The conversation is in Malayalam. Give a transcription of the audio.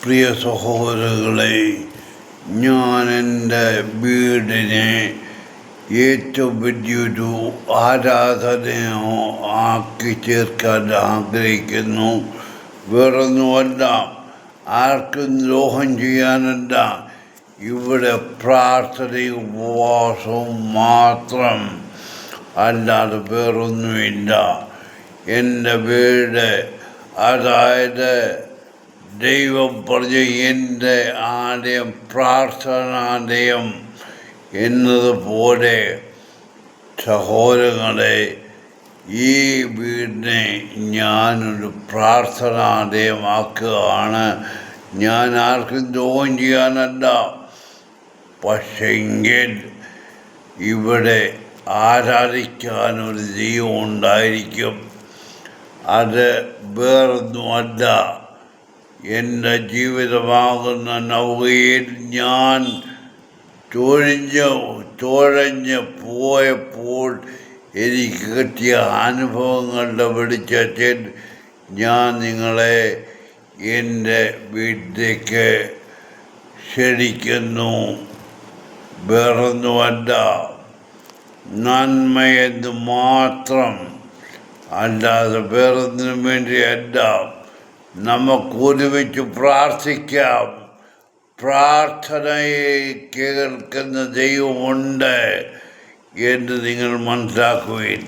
പ്രിയ സഹോദരങ്ങളെ, ഞാൻ എൻ്റെ വീടിനെ ഏറ്റവും വലിയൊരു ആരാധനയോ ആക്കി തീർക്കാൻ ആഗ്രഹിക്കുന്നു. വേറൊന്നുമല്ല, ആർക്കും ദ്രോഹം ചെയ്യാനല്ല. ഇവിടെ പ്രാർത്ഥനയും ഉപവാസവും മാത്രം, അല്ലാതെ വേറൊന്നുമില്ല. എൻ്റെ വീട്, അതായത് ദൈവം പറഞ്ഞ എൻ്റെ ആലയം, പ്രാർത്ഥനാലയം എന്നതുപോലെ സഹോദരങ്ങളെ, ഈ വീടിനെ ഞാനൊരു പ്രാർത്ഥനാലയമാക്കുകയാണ്. ഞാൻ ആർക്കും ദ്രോഹം ചെയ്യാനല്ല. പക്ഷെങ്കിൽ ഇവിടെ ആരാധിക്കാനൊരു ദൈവം ഉണ്ടായിരിക്കും. അത് വേറൊന്നുമല്ല, എൻ്റെ ജീവിതമാകുന്ന നൗകയിൽ ഞാൻ തുഴഞ്ഞ് പോയപ്പോൾ എനിക്ക് കിട്ടിയ അനുഭവങ്ങളുടെ വെളിച്ചത്തിൽ ഞാൻ നിങ്ങളെ എൻ്റെ വീട്ടിലേക്ക് ക്ഷണിക്കുന്നു. വേറൊന്നുമല്ല, നന്മയെന്ന് മാത്രം, അല്ലാതെ വേറൊന്നിനും വേണ്ടിയല്ല. നമുക്കൊരുമിച്ച് പ്രാർത്ഥിക്കാം. പ്രാർത്ഥനയെ കേൾക്കുന്ന ദൈവമുണ്ട് എന്ന് നിങ്ങൾ മനസ്സിലാക്കുകയും